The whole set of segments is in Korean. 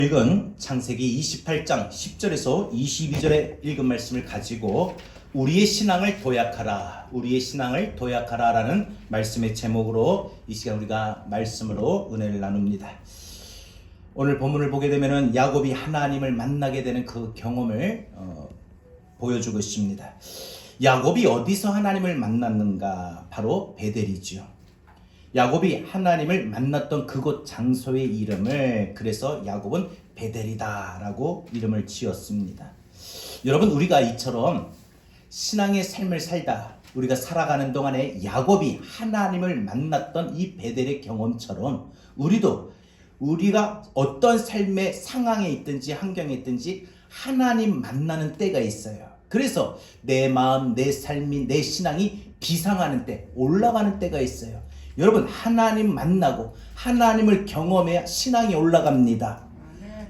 읽은 창세기 28장 10절에서 22절에 읽은 말씀을 가지고 우리의 신앙을 도약하라, 우리의 신앙을 도약하라 라는 말씀의 제목으로 이 시간 우리가 말씀으로 은혜를 나눕니다. 오늘 본문을 보게 되면 야곱이 하나님을 만나게 되는 그 경험을 보여주고 있습니다. 야곱이 어디서 하나님을 만났는가? 바로 베델이죠. 야곱이 하나님을 만났던 그곳 장소의 이름을 그래서 야곱은 베델이다 라고 이름을 지었습니다. 여러분, 우리가 이처럼 신앙의 삶을 살다 우리가 살아가는 동안에 야곱이 하나님을 만났던 이 베델의 경험처럼 우리가 어떤 삶의 상황에 있든지 환경에 있든지 하나님 만나는 때가 있어요. 그래서 내 마음, 내 삶이, 내 신앙이 비상하는 때, 올라가는 때가 있어요. 여러분, 하나님 만나고 하나님을 경험해야 신앙이 올라갑니다.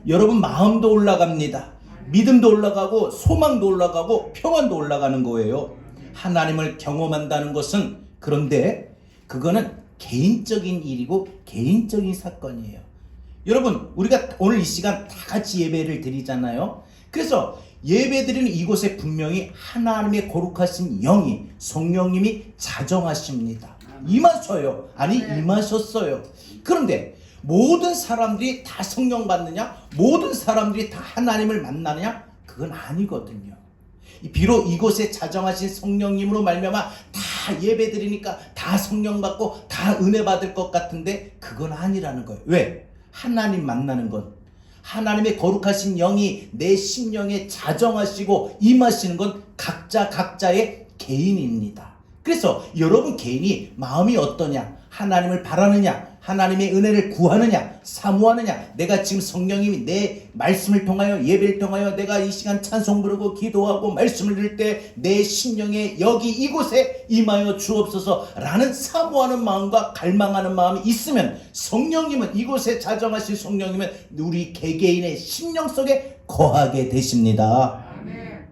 여러분, 마음도 올라갑니다. 믿음도 올라가고 소망도 올라가고 평안도 올라가는 거예요. 하나님을 경험한다는 것은, 그런데 그거는 개인적인 일이고 개인적인 사건이에요. 여러분, 우리가 오늘 이 시간 다 같이 예배를 드리잖아요. 그래서 예배드리는 이곳에 분명히 하나님의 거룩하신 영이, 성령님이 자정하십니다. 임하셔요. 아니, 임하셨어요. 그런데 모든 사람들이 다 성령 받느냐? 모든 사람들이 다 하나님을 만나느냐? 그건 아니거든요. 비록 이곳에 자정하신 성령님으로 말미암아 다 예배드리니까 다 성령 받고 다 은혜 받을 것 같은데 그건 아니라는 거예요. 왜? 하나님 만나는 건, 하나님의 거룩하신 영이 내 심령에 자정하시고 임하시는 건 각자의 개인입니다. 그래서 여러분 개인이 마음이 어떠냐, 하나님을 바라느냐, 하나님의 은혜를 구하느냐, 사모하느냐, 내가 지금 성령님이 내 말씀을 통하여, 예배를 통하여 내가 이 시간 찬송 부르고 기도하고 말씀을 들을 때 내 심령에 여기 이곳에 임하여 주옵소서 라는 사모하는 마음과 갈망하는 마음이 있으면, 성령님은, 이곳에 자정하신 성령님은 우리 개개인의 심령 속에 거하게 되십니다. 아멘.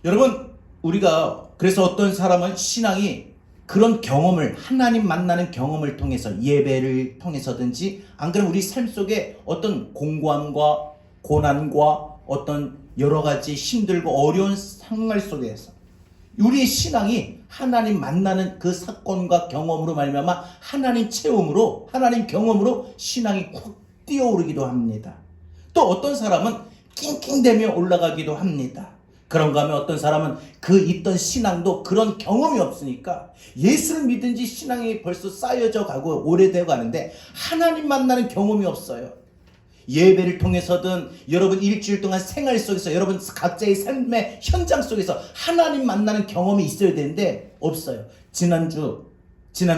여러분, 우리가 그래서 어떤 사람은 신앙이 그런 경험을, 하나님 만나는 경험을 통해서, 예배를 통해서든지, 안 그러면 우리 삶 속에 어떤 공고함과 고난과 어떤 여러 가지 힘들고 어려운 상황 속에서 우리의 신앙이 하나님 만나는 그 사건과 경험으로 말미암아 하나님 체험으로, 하나님 경험으로 신앙이 쿡 뛰어오르기도 합니다. 또 어떤 사람은 낑낑대며 올라가기도 합니다. 그런가 하면 어떤 사람은 그 있던 신앙도 그런 경험이 없으니까 예수를 믿은 지 신앙이 벌써 쌓여져 가고 오래되어 가는데 하나님 만나는 경험이 없어요. 예배를 통해서든 여러분 일주일 동안 생활 속에서 여러분 각자의 삶의 현장 속에서 하나님 만나는 경험이 있어야 되는데 없어요. 지난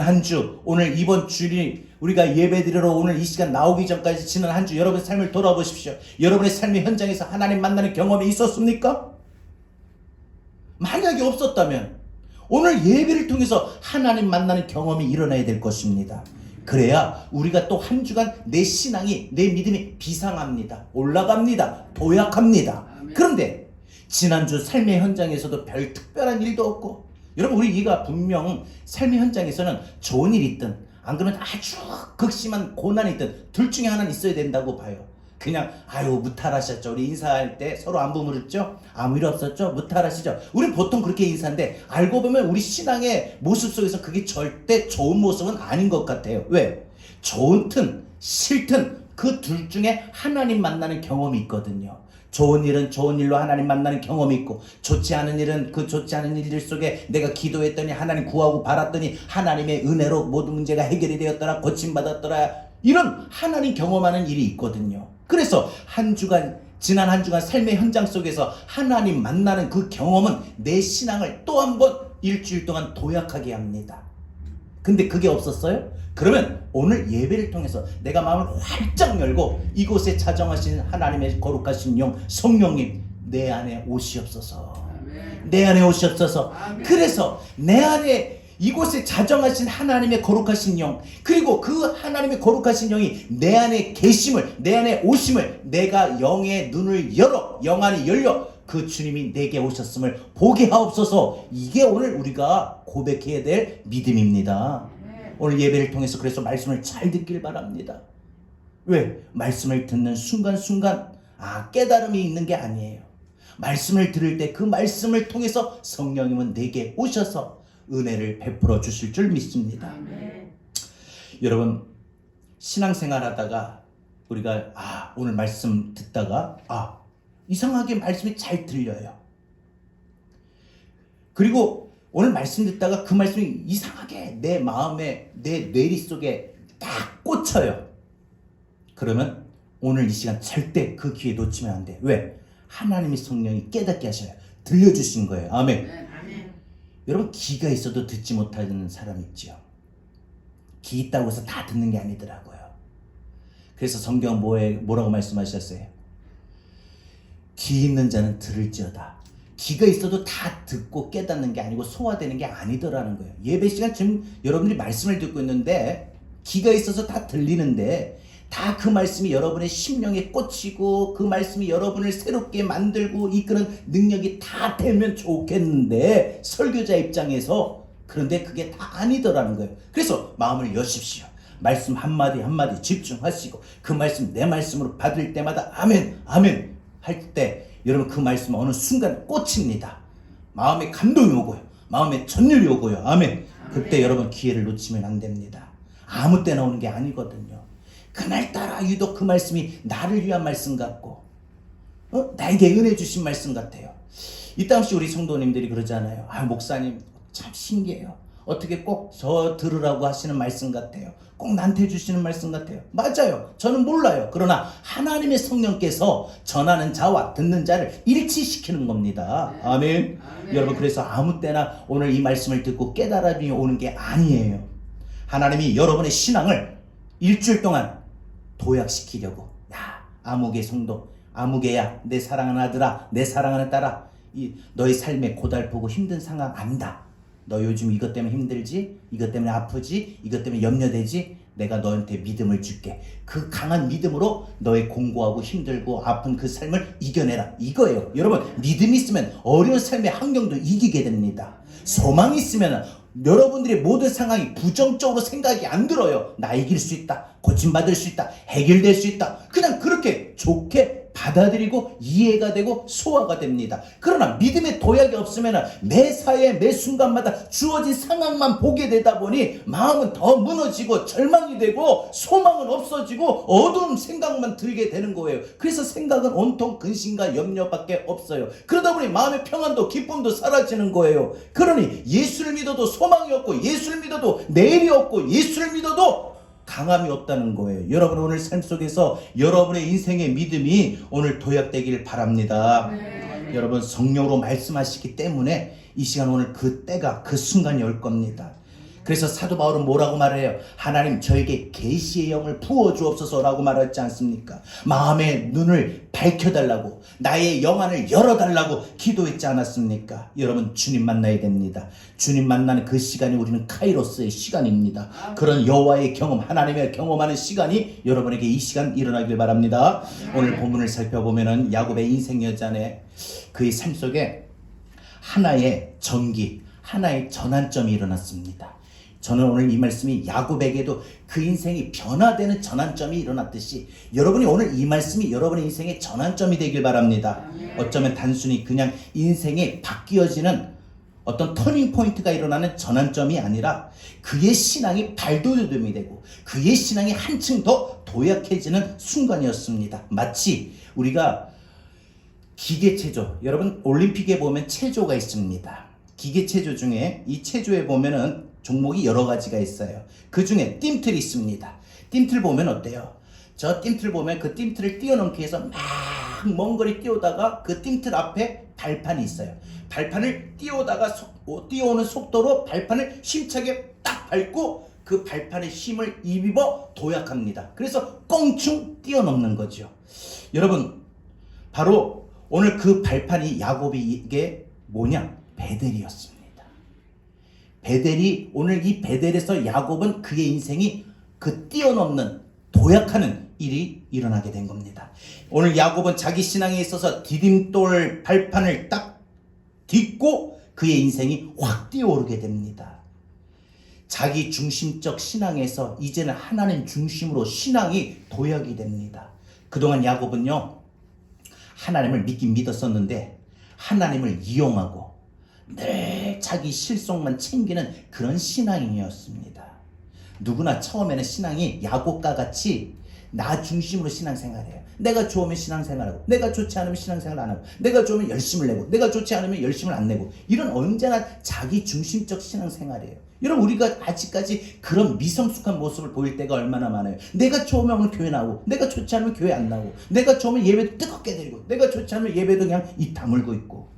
한 주, 오늘 이번 주일이 우리가 예배드리러 오늘 이 시간 나오기 전까지 지난 한 주 여러분의 삶을 돌아보십시오. 여러분의 삶의 현장에서 하나님 만나는 경험이 있었습니까? 만약에 없었다면 오늘 예배를 통해서 하나님 만나는 경험이 일어나야 될 것입니다. 그래야 우리가 또 한 주간 내 신앙이, 내 믿음이 비상합니다. 올라갑니다. 도약합니다. 그런데 지난주 삶의 현장에서도 별 특별한 일도 없고, 여러분 우리가 분명 삶의 현장에서는 좋은 일이 있든 안 그러면 아주 극심한 고난이 있든 둘 중에 하나는 있어야 된다고 봐요. 그냥 아유 무탈하셨죠. 우리 인사할 때 서로 안부 물었죠. 아무 일 없었죠. 무탈하시죠. 우리 보통 그렇게 인사인데 알고 보면 우리 신앙의 모습 속에서 그게 절대 좋은 모습은 아닌 것 같아요. 왜? 좋든 싫든 그 둘 중에 하나님 만나는 경험이 있거든요. 좋은 일은 좋은 일로 하나님 만나는 경험이 있고, 좋지 않은 일은 그 좋지 않은 일들 속에 내가 기도했더니 하나님 구하고 바랐더니 하나님의 은혜로 모든 문제가 해결이 되었더라, 고침받았더라, 이런 하나님 경험하는 일이 있거든요. 그래서 지난 한 주간 삶의 현장 속에서 하나님 만나는 그 경험은 내 신앙을 또 한 번 일주일 동안 도약하게 합니다. 근데 그게 없었어요? 그러면 오늘 예배를 통해서 내가 마음을 활짝 열고 이곳에 자정하신 하나님의 거룩하신 영, 성령님 내 안에 오시옵소서. 내 안에 오시옵소서. 그래서 내 안에 이곳에 자정하신 하나님의 거룩하신 영, 그리고 그 하나님의 거룩하신 영이 내 안에 계심을, 내 안에 오심을 내가 영의 눈을 열어, 영 안이 열려 그 주님이 내게 오셨음을 보게 하옵소서. 이게 오늘 우리가 고백해야 될 믿음입니다. 오늘 예배를 통해서 그래서 말씀을 잘 듣길 바랍니다. 왜? 말씀을 듣는 순간순간 깨달음이 있는 게 아니에요. 말씀을 들을 때 그 말씀을 통해서 성령님은 내게 오셔서 은혜를 베풀어 주실 줄 믿습니다. 여러분, 신앙생활 하다가 우리가 오늘 말씀 듣다가 이상하게 말씀이 잘 들려요. 그리고 오늘 말씀 듣다가 그 말씀이 이상하게 내 마음에, 내 뇌리 속에 딱 꽂혀요. 그러면 오늘 이 시간 절대 그 기회 놓치면 안 돼. 왜? 하나님의 성령이 깨닫게 하셔요. 들려주신 거예요. 아멘. 아멘. 여러분, 귀가 있어도 듣지 못하는 사람 있죠. 귀 있다고 해서 다 듣는 게 아니더라고요. 그래서 성경 뭐라고 말씀하셨어요? 귀 있는 자는 들을지어다. 귀가 있어도 다 듣고 깨닫는 게 아니고 소화되는 게 아니더라는 거예요. 예배 시간 지금 여러분들이 말씀을 듣고 있는데 귀가 있어서 다 들리는데 다 그 말씀이 여러분의 심령에 꽂히고 그 말씀이 여러분을 새롭게 만들고 이끄는 능력이 다 되면 좋겠는데 설교자 입장에서 그런데 그게 다 아니더라는 거예요. 그래서 마음을 여십시오. 말씀 한마디 한마디 집중하시고 그 말씀 내 말씀으로 받을 때마다 아멘 아멘 할 때 여러분 그 말씀 어느 순간 꽂힙니다. 마음에 감동이 오고요. 마음에 전율이 오고요. 아멘. 그때 여러분 기회를 놓치면 안 됩니다. 아무 때나 오는 게 아니거든요. 그날따라 유독 그 말씀이 나를 위한 말씀 같고 나에게 은혜 주신 말씀 같아요. 이따금씩 우리 성도님들이 그러잖아요. 목사님 참 신기해요. 어떻게 꼭 저 들으라고 하시는 말씀 같아요. 꼭 나한테 주시는 말씀 같아요. 맞아요. 저는 몰라요. 그러나 하나님의 성령께서 전하는 자와 듣는 자를 일치시키는 겁니다. 아멘. 여러분, 그래서 아무 때나 오늘 이 말씀을 듣고 깨달음이 오는 게 아니에요. 하나님이 여러분의 신앙을 일주일 동안 도약시키려고. 아무개 성도, 아무개야, 내 사랑하는 아들아, 내 사랑하는 딸아, 너의 삶에 고달프고 힘든 상황 안다. 너 요즘 이것 때문에 힘들지? 이것 때문에 아프지? 이것 때문에 염려되지? 내가 너한테 믿음을 줄게. 그 강한 믿음으로 너의 공고하고 힘들고 아픈 그 삶을 이겨내라. 이거예요. 여러분, 믿음이 있으면 어려운 삶의 환경도 이기게 됩니다. 소망이 있으면 여러분들의 모든 상황이 부정적으로 생각이 안 들어요. 나 이길 수 있다. 고침받을 수 있다. 해결될 수 있다. 그냥 그렇게 좋게 받아들이고 이해가 되고 소화가 됩니다. 그러나 믿음의 도약이 없으면 매 사회 매 순간마다 주어진 상황만 보게 되다 보니 마음은 더 무너지고 절망이 되고 소망은 없어지고 어두운 생각만 들게 되는 거예요. 그래서 생각은 온통 근심과 염려밖에 없어요. 그러다 보니 마음의 평안도 기쁨도 사라지는 거예요. 그러니 예수를 믿어도 소망이 없고 예수를 믿어도 내일이 없고 예수를 믿어도 강함이 없다는 거예요. 여러분 오늘 삶 속에서 여러분의 인생의 믿음이 오늘 도약되길 바랍니다. 여러분 성령으로 말씀하시기 때문에 이 시간 오늘 그 때가 그 순간이 올 겁니다. 그래서 사도 바울은 뭐라고 말해요? 하나님 저에게 계시의 영을 부어주옵소서라고 말했지 않습니까? 마음의 눈을 밝혀달라고 나의 영안을 열어달라고 기도했지 않았습니까? 여러분 주님 만나야 됩니다. 주님 만나는 그 시간이 우리는 카이로스의 시간입니다. 그런 여호와의 경험 하나님의 경험하는 시간이 여러분에게 이 시간 일어나길 바랍니다. 오늘 본문을 살펴보면은 야곱의 인생 여전에 그의 삶 속에 하나의 전기 하나의 전환점이 일어났습니다. 저는 오늘 이 말씀이 야곱에게도 그 인생이 변화되는 전환점이 일어났듯이 여러분이 오늘 이 말씀이 여러분의 인생의 전환점이 되길 바랍니다. 어쩌면 단순히 그냥 인생이 바뀌어지는 어떤 터닝 포인트가 일어나는 전환점이 아니라 그의 신앙이 발돋움이 되고 그의 신앙이 한층 더 도약해지는 순간이었습니다. 마치 우리가 기계체조, 여러분 올림픽에 보면 체조가 있습니다. 기계체조 중에 이 체조에 보면은 종목이 여러 가지가 있어요. 그 중에 띠틀이 있습니다. 띠틀 보면 어때요? 저 띠틀 보면 그 띠틀을 뛰어넘기 위해서 막 먼 거리 뛰어다가 그 띠틀 앞에 발판이 있어요. 발판을 뛰어오는 속도로 발판을 힘차게 딱 밟고 그 발판의 힘을 입어 도약합니다. 그래서 껑충 뛰어넘는 거죠. 여러분 바로 오늘 그 발판이 야곱에게 뭐냐? 베델이었습니다. 베델이 오늘 이 베델에서 야곱은 그의 인생이 그 뛰어넘는 도약하는 일이 일어나게 된 겁니다. 오늘 야곱은 자기 신앙에 있어서 디딤돌 발판을 딱 딛고 그의 인생이 확 뛰어오르게 됩니다. 자기 중심적 신앙에서 이제는 하나님 중심으로 신앙이 도약이 됩니다. 그동안 야곱은요, 하나님을 믿긴 믿었었는데 하나님을 이용하고 늘 자기 실속만 챙기는 그런 신앙인이었습니다. 누구나 처음에는 신앙이 야곱과 같이 나 중심으로 신앙생활해요. 내가 좋으면 신앙생활하고, 내가 좋지 않으면 신앙생활 안 하고, 내가 좋으면 열심을 내고, 내가 좋지 않으면 열심을 안 내고, 이런 언제나 자기 중심적 신앙생활이에요. 여러분, 우리가 아직까지 그런 미성숙한 모습을 보일 때가 얼마나 많아요. 내가 좋으면 오늘 교회 나오고, 내가 좋지 않으면 교회 안 나오고, 내가 좋으면 예배도 뜨겁게 드리고, 내가 좋지 않으면 예배도 그냥 입 다물고 있고,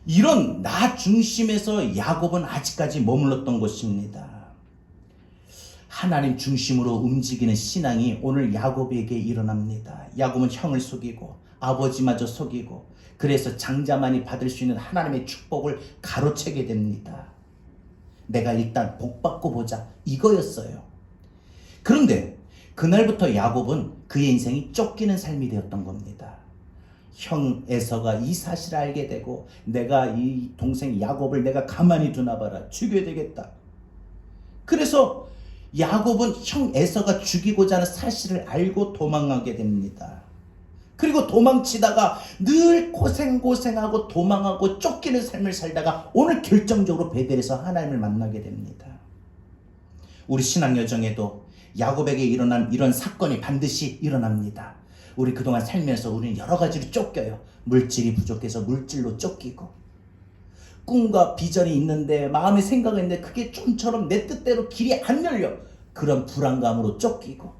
이런 나 중심에서 야곱은 아직까지 머물렀던 것입니다. 하나님 중심으로 움직이는 신앙이 오늘 야곱에게 일어납니다. 야곱은 형을 속이고 아버지마저 속이고, 그래서 장자만이 받을 수 있는 하나님의 축복을 가로채게 됩니다. 내가 일단 복 받고 보자, 이거였어요. 그런데 그날부터 야곱은 그의 인생이 쫓기는 삶이 되었던 겁니다. 형 에서가 이 사실을 알게 되고, 내가 이 동생 야곱을 내가 가만히 두나 봐라, 죽여야 되겠다. 그래서 야곱은 형 에서가 죽이고자 하는 사실을 알고 도망하게 됩니다. 그리고 도망치다가 늘 고생하고 도망하고 쫓기는 삶을 살다가 오늘 결정적으로 베델에서 하나님을 만나게 됩니다. 우리 신앙 여정에도 야곱에게 일어난 이런 사건이 반드시 일어납니다. 우리 그동안 살면서 우리는 여러 가지로 쫓겨요. 물질이 부족해서 물질로 쫓기고, 꿈과 비전이 있는데, 마음의 생각이 있는데 그게 좀처럼 내 뜻대로 길이 안 열려, 그런 불안감으로 쫓기고,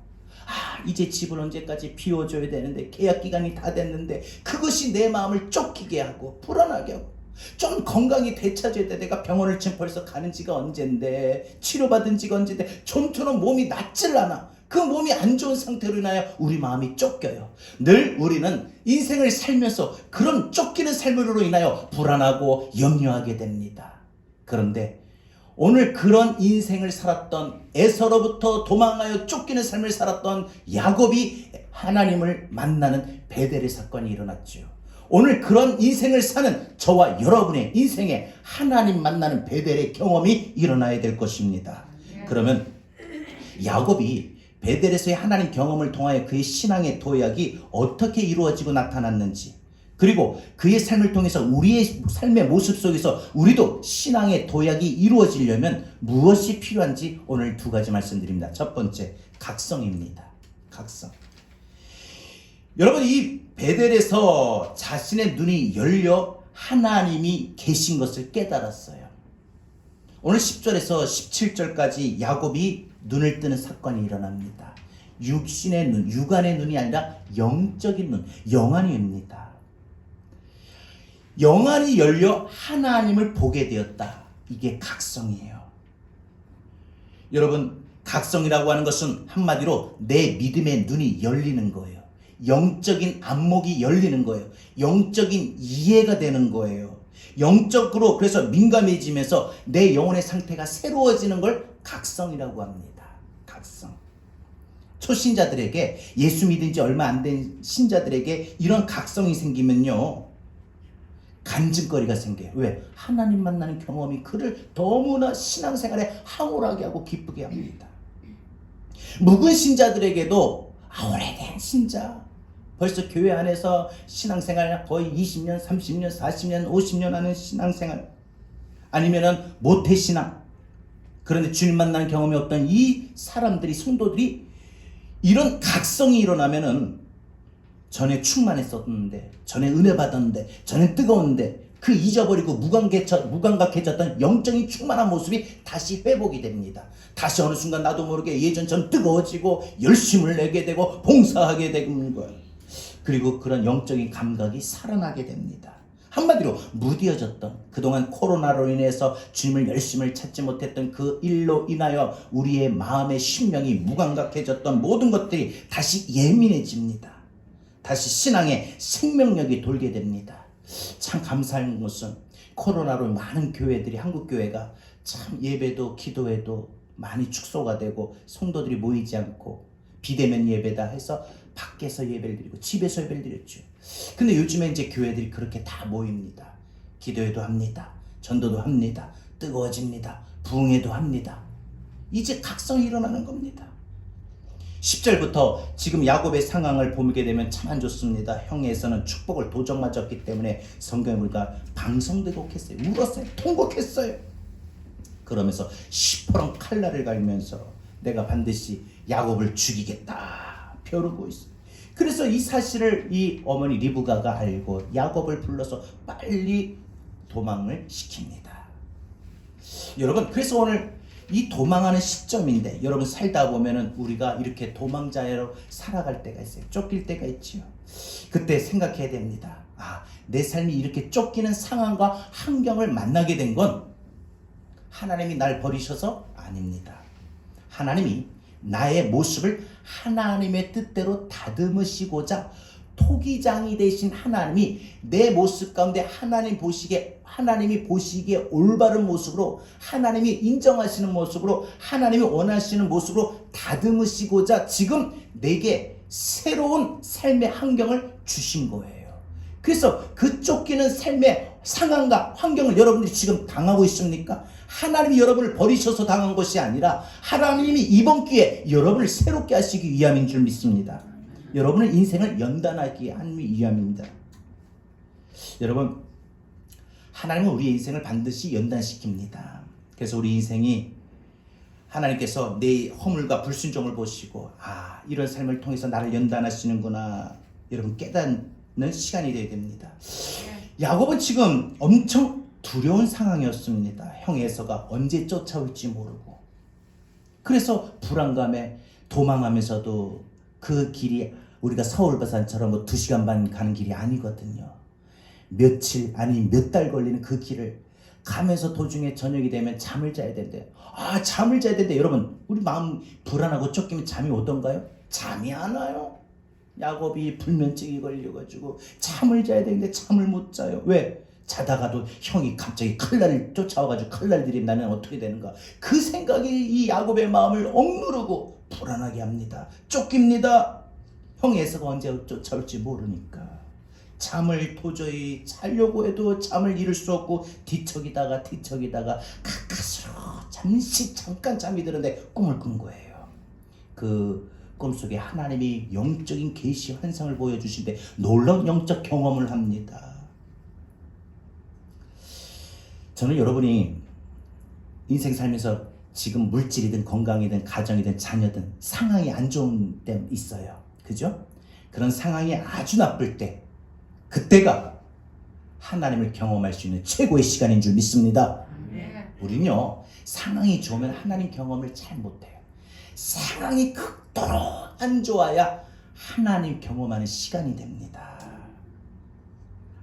이제 집을 언제까지 비워줘야 되는데, 계약 기간이 다 됐는데, 그것이 내 마음을 쫓기게 하고 불안하게 하고, 좀 건강이 되찾아야 돼. 내가 병원을 지금 벌써 가는 지가 언젠데, 치료받은 지가 언젠데, 좀처럼 몸이 낫질 않아. 그 몸이 안 좋은 상태로 인하여 우리 마음이 쫓겨요. 늘 우리는 인생을 살면서 그런 쫓기는 삶으로 인하여 불안하고 염려하게 됩니다. 그런데 오늘 그런 인생을 살았던, 에서로부터 도망하여 쫓기는 삶을 살았던 야곱이 하나님을 만나는 베델의 사건이 일어났죠. 오늘 그런 인생을 사는 저와 여러분의 인생에 하나님 만나는 베델의 경험이 일어나야 될 것입니다. 그러면 야곱이 베델에서의 하나님 경험을 통하여 그의 신앙의 도약이 어떻게 이루어지고 나타났는지, 그리고 그의 삶을 통해서 우리의 삶의 모습 속에서 우리도 신앙의 도약이 이루어지려면 무엇이 필요한지 오늘 두 가지 말씀드립니다. 첫 번째, 각성입니다. 각성. 여러분, 이 베델에서 자신의 눈이 열려 하나님이 계신 것을 깨달았어요. 오늘 10절에서 17절까지 야곱이 눈을 뜨는 사건이 일어납니다. 육신의 눈, 육안의 눈이 아니라 영적인 눈, 영안입니다. 영안이 열려 하나님을 보게 되었다. 이게 각성이에요. 여러분, 각성이라고 하는 것은 한마디로 내 믿음의 눈이 열리는 거예요. 영적인 안목이 열리는 거예요. 영적인 이해가 되는 거예요. 영적으로 그래서 민감해지면서 내 영혼의 상태가 새로워지는 걸 각성이라고 합니다. 각성. 초신자들에게, 예수 믿은 지 얼마 안 된 신자들에게 이런 각성이 생기면요, 간증거리가 생겨요. 왜? 하나님 만나는 경험이 그를 너무나 신앙생활에 황홀하게 하고 기쁘게 합니다. 묵은 신자들에게도, 오래된 신자, 벌써 교회 안에서 신앙생활 거의 20년, 30년, 40년, 50년 하는 신앙생활, 아니면은 모태신앙, 그런데 주님 만나는 경험이 없던 이 사람들이, 성도들이 이런 각성이 일어나면은, 전에 충만했었는데, 전에 은혜 받았는데, 전에 뜨거웠는데, 그 잊어버리고 무감각해졌던 영적인 충만한 모습이 다시 회복이 됩니다. 다시 어느 순간 나도 모르게 예전처럼 뜨거워지고 열심을 내게 되고 봉사하게 되는 거예요. 그리고 그런 영적인 감각이 살아나게 됩니다. 한마디로 무뎌졌던, 그동안 코로나로 인해서 주님을 열심을 찾지 못했던 그 일로 인하여 우리의 마음의 심령이 무감각해졌던 모든 것들이 다시 예민해집니다. 다시 신앙의 생명력이 돌게 됩니다. 참 감사한 것은 코로나로 많은 교회들이, 한국 교회가 참 예배도 기도회도 많이 축소가 되고 성도들이 모이지 않고 비대면 예배다 해서 밖에서 예배를 드리고 집에서 예배를 드렸죠. 근데 요즘에 이제 교회들이 그렇게 다 모입니다. 기도회도 합니다. 전도도 합니다. 뜨거워집니다. 부흥해도 합니다. 이제 각성이 일어나는 겁니다. 10절부터 지금 야곱의 상황을 보게 되면 참 안 좋습니다. 형에서는 축복을 도적 맞았기 때문에 성경에 보니까 방송대곡했어요. 울었어요. 통곡했어요. 그러면서 시퍼런 칼날을 갈면서 내가 반드시 야곱을 죽이겠다 벼르고 있어요. 그래서 이 사실을 이 어머니 리브가가 알고 야곱을 불러서 빨리 도망을 시킵니다. 여러분, 그래서 오늘 이 도망하는 시점인데, 여러분 살다 보면은 우리가 이렇게 도망자로 살아갈 때가 있어요. 쫓길 때가 있지요. 그때 생각해야 됩니다. 내 삶이 이렇게 쫓기는 상황과 환경을 만나게 된 건 하나님이 날 버리셔서 아닙니다. 하나님이 나의 모습을 하나님의 뜻대로 다듬으시고자 토기장이 되신 하나님이 내 모습 가운데 하나님이 보시기에 올바른 모습으로, 하나님이 인정하시는 모습으로, 하나님이 원하시는 모습으로 다듬으시고자 지금 내게 새로운 삶의 환경을 주신 거예요. 그래서 그 쫓기는 삶의 상황과 환경을 여러분들이 지금 당하고 있습니까? 하나님이 여러분을 버리셔서 당한 것이 아니라 하나님이 이번 기회에 여러분을 새롭게 하시기 위함인 줄 믿습니다. 여러분의 인생을 연단하기 위함입니다. 여러분, 하나님은 우리의 인생을 반드시 연단시킵니다. 그래서 우리 인생이 하나님께서 내 허물과 불순종을 보시고 이런 삶을 통해서 나를 연단하시는구나, 여러분 깨닫는 시간이 되어야 됩니다. 야곱은 지금 엄청 두려운 상황이었습니다. 형 에서가 언제 쫓아올지 모르고. 그래서 불안감에 도망하면서도 그 길이 우리가 서울부산처럼 2시간 반 가는 길이 아니거든요. 며칠 아니 몇 달 걸리는 그 길을 가면서 도중에 저녁이 되면 잠을 자야 된대요. 잠을 자야 된대. 여러분, 우리 마음 불안하고 쫓기면 잠이 오던가요? 잠이 안 와요. 야곱이 불면증이 걸려가지고 잠을 자야 되는데 잠을 못 자요. 왜? 자다가도 형이 갑자기 칼날을 쫓아와가지고 칼날 들이면 어떻게 되는가. 그 생각이 이 야곱의 마음을 억누르고 불안하게 합니다. 쫓깁니다. 형 에서가 언제 쫓아올지 모르니까 잠을 도저히 자려고 해도 잠을 이룰 수 없고 뒤척이다가 가까스로 잠깐 잠이 드는데 꿈을 꾼 거예요. 그 꿈속에 하나님이 영적인 계시 환상을 보여주신데 놀라운 영적 경험을 합니다. 저는 여러분이 인생 살면서 지금 물질이든 건강이든 가정이든 자녀든 상황이 안 좋은 때 있어요. 그죠? 그런 상황이 아주 나쁠 때, 그때가 하나님을 경험할 수 있는 최고의 시간인 줄 믿습니다. 우리는요, 상황이 좋으면 하나님 경험을 잘 못해요. 상황이 극도로 안 좋아야 하나님 경험하는 시간이 됩니다.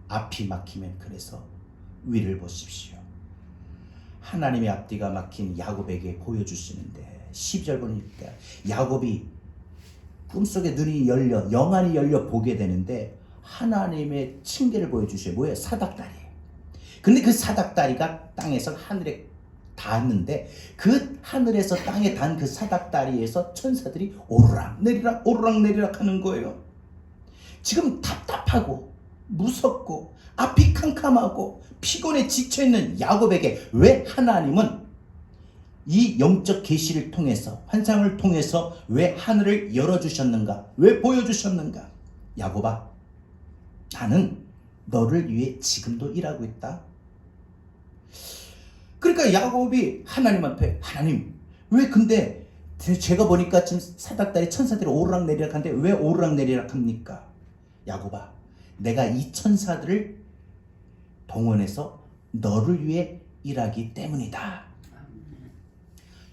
앞이 막히면 그래서 위를 보십시오. 하나님의 앞뒤가 막힌 야곱에게 보여주시는데 12절 보니까 야곱이 꿈속에 눈이 열려 영안이 열려 보게 되는데 하나님의 징계를 보여주셔요. 뭐예요? 사닥다리예요. 근데 그 사닥다리가 땅에서 하늘에 닿았는데 그 하늘에서 땅에 닿은 그 사닥다리에서 천사들이 오르락 내리락 하는 거예요. 지금 답답하고 무섭고 앞이 캄캄하고 피곤에 지쳐있는 야곱에게 왜 하나님은 이 영적 계시를 통해서, 환상을 통해서 왜 하늘을 열어주셨는가? 왜 보여주셨는가? 야곱아, 나는 너를 위해 지금도 일하고 있다. 그러니까 야곱이 하나님 앞에, 하나님 왜 근데 제가 보니까 지금 사닥다리 천사들이 오르락내리락 하는데 왜 오르락내리락 합니까? 야곱아, 내가 이 천사들을 동원해서 너를 위해 일하기 때문이다.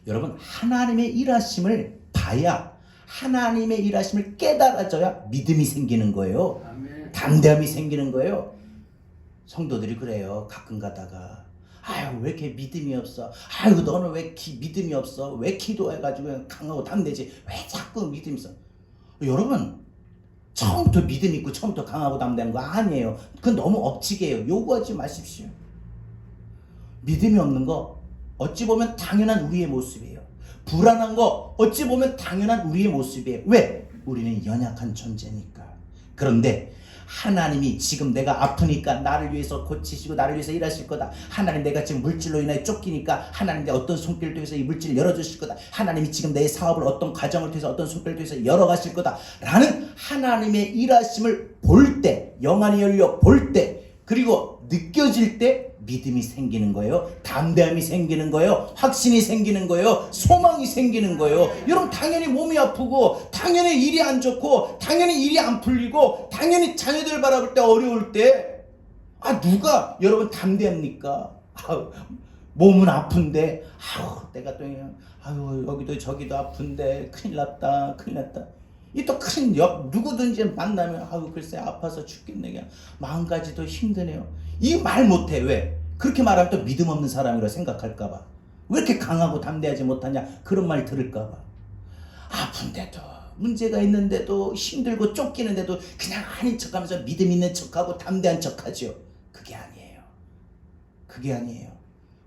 여러분, 하나님의 일하심을 봐야, 하나님의 일하심을 깨달아져야 믿음이 생기는 거예요. 아멘. 담대함이 생기는 거예요. 성도들이 그래요. 가끔 가다가 왜 이렇게 믿음이 없어? 너는 왜 믿음이 없어? 왜 기도해가지고 강하고 담대지? 왜 자꾸 믿음이 있어? 여러분, 처음부터 믿음 있고 처음부터 강하고 담대한 거 아니에요. 그건 너무 억지게요. 요구하지 마십시오. 믿음이 없는 거 어찌 보면 당연한 우리의 모습이에요. 불안한 거 어찌 보면 당연한 우리의 모습이에요. 왜? 우리는 연약한 존재니까. 그런데 하나님이 지금 내가 아프니까 나를 위해서 고치시고 나를 위해서 일하실 거다. 하나님 내가 지금 물질로 인해 쫓기니까 하나님 내 어떤 손길을 통해서 이 물질을 열어주실 거다. 하나님이 지금 내 사업을 어떤 과정을 통해서 어떤 손길을 통해서 열어가실 거다. 라는 하나님의 일하심을 볼 때, 영안이 열려 볼 때, 그리고 느껴질 때 믿음이 생기는 거예요. 담대함이 생기는 거예요. 확신이 생기는 거예요. 소망이 생기는 거예요. 여러분 당연히 몸이 아프고 당연히 일이 안 좋고 당연히 일이 안 풀리고 당연히 자녀들 바라볼 때 어려울 때 누가 여러분 담대합니까? 몸은 아픈데 내가 또 여기도 저기도 아픈데 큰일 났다. 이 또 큰 누구든지 만나면 글쎄 아파서 죽겠네 그냥 마음까지도 힘드네요. 이 말 못해. 왜? 그렇게 말하면 또 믿음 없는 사람이라 생각할까봐. 왜 이렇게 강하고 담대하지 못하냐 그런 말 들을까봐. 아픈데도 문제가 있는데도 힘들고 쫓기는데도 그냥 아닌 척하면서 믿음 있는 척하고 담대한 척하죠. 그게 아니에요.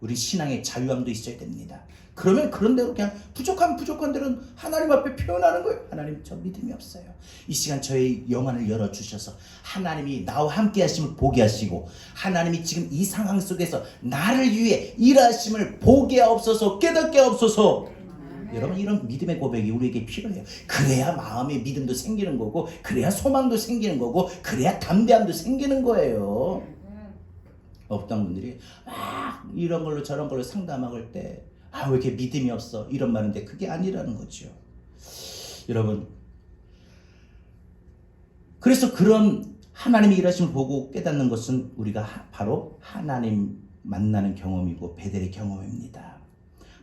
우리 신앙의 자유함도 있어야 됩니다. 그러면 그런 대로 그냥 부족한 대로는 하나님 앞에 표현하는 거예요. 하나님 저 믿음이 없어요. 이 시간 저의 영안을 열어주셔서 하나님이 나와 함께 하심을 보게 하시고 하나님이 지금 이 상황 속에서 나를 위해 일하심을 보게 하옵소서 깨닫게 하옵소서. 여러분 이런 믿음의 고백이 우리에게 필요해요. 그래야 마음의 믿음도 생기는 거고 그래야 소망도 생기는 거고 그래야 담대함도 생기는 거예요. 어떤 분들이 이런 걸로 저런 걸로 상담할 때 왜 이렇게 믿음이 없어 이런 말인데 그게 아니라는 거죠. 여러분 그래서 그런 하나님의 일하심을 보고 깨닫는 것은 우리가 바로 하나님 만나는 경험이고 베델의 경험입니다.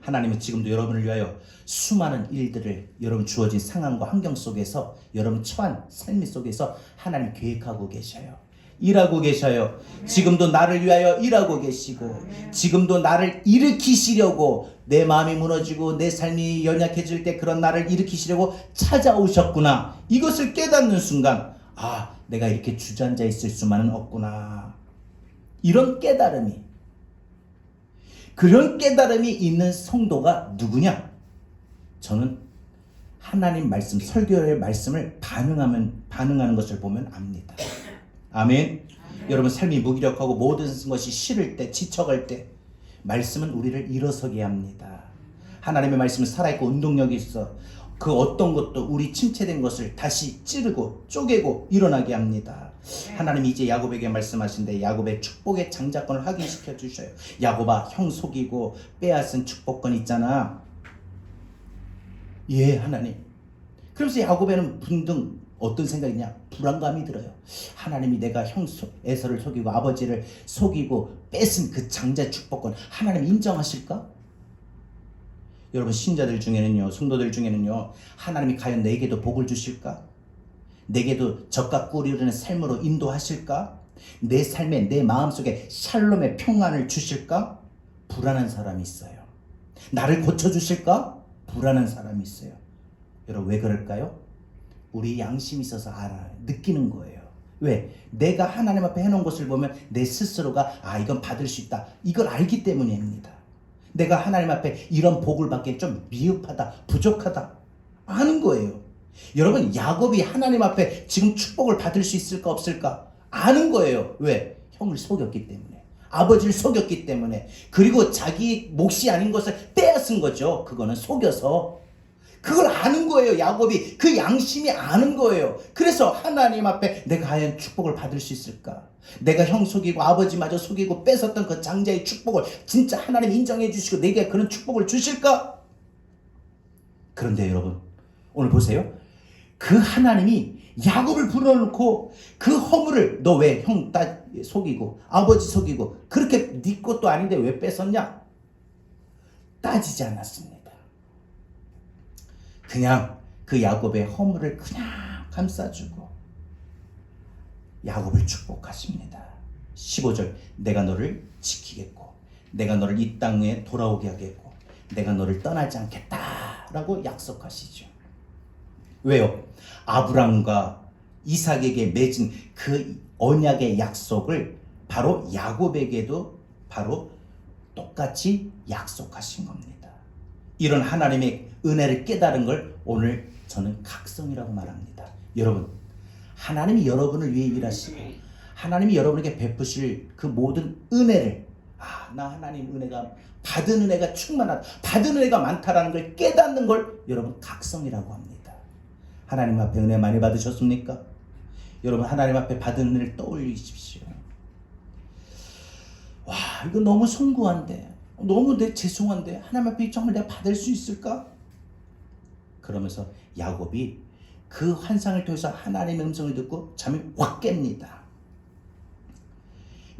하나님은 지금도 여러분을 위하여 수많은 일들을 여러분 주어진 상황과 환경 속에서 여러분 처한 삶 속에서 하나님 계획하고 계셔요. 일하고 계셔요. 지금도 나를 위하여 일하고 계시고 지금도 나를 일으키시려고 내 마음이 무너지고 내 삶이 연약해질 때 그런 나를 일으키시려고 찾아오셨구나. 이것을 깨닫는 순간 내가 이렇게 주저앉아 있을 수만은 없구나. 그런 깨달음이 있는 성도가 누구냐? 저는 하나님 말씀, 설교의 말씀을 반응하는 것을 보면 압니다. 아멘. 여러분 삶이 무기력하고 모든 것이 싫을 때 지쳐갈 때 말씀은 우리를 일어서게 합니다. 하나님의 말씀은 살아있고 운동력이 있어 그 어떤 것도 우리 침체된 것을 다시 찌르고 쪼개고 일어나게 합니다. 하나님이 이제 야곱에게 말씀하신데 야곱의 축복의 장자권을 확인시켜 주셔요. 야곱아 형 속이고 빼앗은 축복권 있잖아. 예 하나님. 그러면서 야곱에는 분등 어떤 생각이냐? 불안감이 들어요. 하나님이 내가 형 에서를 속이고 아버지를 속이고 뺏은 그 장자 축복권 하나님 인정하실까? 여러분 신자들 중에는요, 성도들 중에는요, 하나님이 과연 내게도 복을 주실까? 내게도 젖과 꿀이 흐르는 삶으로 인도하실까? 내 삶에 내 마음속에 샬롬의 평안을 주실까? 불안한 사람이 있어요. 나를 고쳐주실까? 불안한 사람이 있어요. 여러분 왜 그럴까요? 우리 양심이 있어서 알아요. 느끼는 거예요. 왜? 내가 하나님 앞에 해놓은 것을 보면 내 스스로가 이건 받을 수 있다. 이걸 알기 때문입니다. 내가 하나님 앞에 이런 복을 받기엔 좀 미흡하다, 부족하다. 아는 거예요. 여러분 야곱이 하나님 앞에 지금 축복을 받을 수 있을까 없을까? 아는 거예요. 왜? 형을 속였기 때문에. 아버지를 속였기 때문에. 그리고 자기 몫이 아닌 것을 빼앗은 거죠. 그거는 속여서. 그걸 아는 거예요. 야곱이 그 양심이 아는 거예요. 그래서 하나님 앞에 내가 과연 축복을 받을 수 있을까? 내가 형 속이고 아버지마저 속이고 뺏었던 그 장자의 축복을 진짜 하나님 인정해 주시고 내게 그런 축복을 주실까? 그런데 여러분 오늘 보세요. 그 하나님이 야곱을 불러놓고 그 허물을 너 왜 형 속이고 아버지 속이고 그렇게 네 것도 아닌데 왜 뺏었냐? 따지지 않았습니다. 그냥 그 야곱의 허물을 그냥 감싸주고 야곱을 축복하십니다. 15절 내가 너를 지키겠고 내가 너를 이 땅에 돌아오게 하겠고 내가 너를 떠나지 않겠다 라고 약속하시죠. 왜요? 아브람과 이삭에게 맺은 그 언약의 약속을 바로 야곱에게도 바로 똑같이 약속하신 겁니다. 이런 하나님의 은혜를 깨달은 걸 오늘 저는 각성이라고 말합니다. 여러분 하나님이 여러분을 위해 일하시고 하나님이 여러분에게 베푸실 그 모든 은혜를 나 하나님 은혜가 받은 은혜가 충만하다, 받은 은혜가 많다라는 걸 깨닫는 걸 여러분 각성이라고 합니다. 하나님 앞에 은혜 많이 받으셨습니까? 여러분 하나님 앞에 받은 은혜를 떠올리십시오. 와, 이거 너무 송구한데, 너무 죄송한데 하나님 앞에 정말 내가 받을 수 있을까? 그러면서 야곱이 그 환상을 통해서 하나님의 음성을 듣고 잠이 확 깹니다.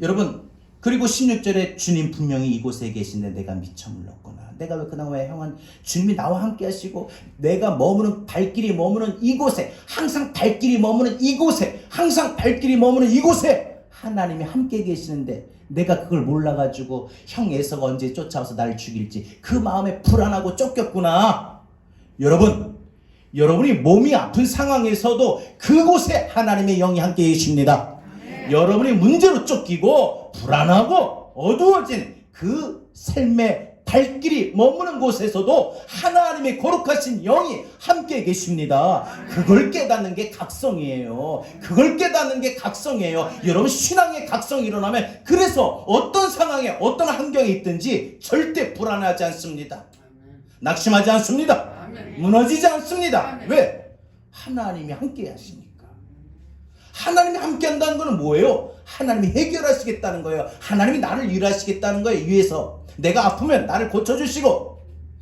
여러분, 그리고 16절에 주님 분명히 이곳에 계신데 내가 미쳐 물렀구나. 내가 왜 그나마 형은 주님이 나와 함께 하시고 내가 머무는 발길이 머무는 이곳에, 항상 발길이 머무는 이곳에, 항상 발길이 머무는 이곳에 하나님이 함께 계시는데 내가 그걸 몰라가지고 형 에서가 언제 쫓아와서 나를 죽일지 그 마음에 불안하고 쫓겼구나. 여러분, 여러분이 몸이 아픈 상황에서도 그곳에 하나님의 영이 함께 계십니다. 여러분이 문제로 쫓기고 불안하고 어두워진 그 삶의 발길이 머무는 곳에서도 하나님의 거룩하신 영이 함께 계십니다. 그걸 깨닫는 게 각성이에요. 그걸 깨닫는 게 각성이에요. 여러분, 신앙의 각성이 일어나면 그래서 어떤 상황에 어떤 환경에 있든지 절대 불안하지 않습니다. 낙심하지 않습니다. 무너지지 않습니다. 왜? 하나님이 함께 하시니까. 하나님이 함께 한다는 것은 뭐예요? 하나님이 해결하시겠다는 거예요. 하나님이 나를 일하시겠다는 거예요. 위에서 내가 아프면 나를 고쳐주시고,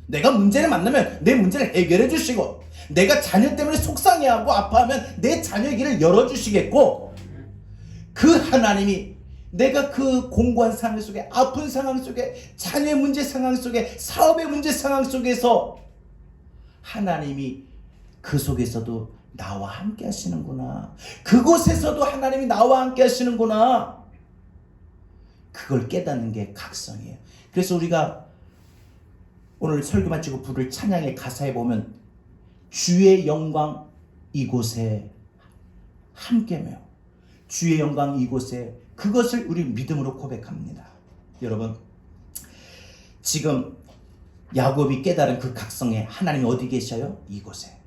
내가 문제를 만나면 내 문제를 해결해 주시고, 내가 자녀 때문에 속상해하고 아파하면 내 자녀의 길을 열어주시겠고, 그 하나님이 내가 그 공고한 상황 속에, 아픈 상황 속에, 자녀의 문제 상황 속에, 사업의 문제 상황 속에서 하나님이 그 속에서도 나와 함께 하시는구나. 그곳에서도 하나님이 나와 함께 하시는구나. 그걸 깨닫는 게 각성이에요. 그래서 우리가 오늘 설교 마치고 부를 찬양의 가사에 보면 주의 영광 이곳에 함께며, 주의 영광 이곳에, 그것을 우리 믿음으로 고백합니다. 여러분, 지금 야곱이 깨달은 그 각성에 하나님이 어디 계셔요? 이곳에.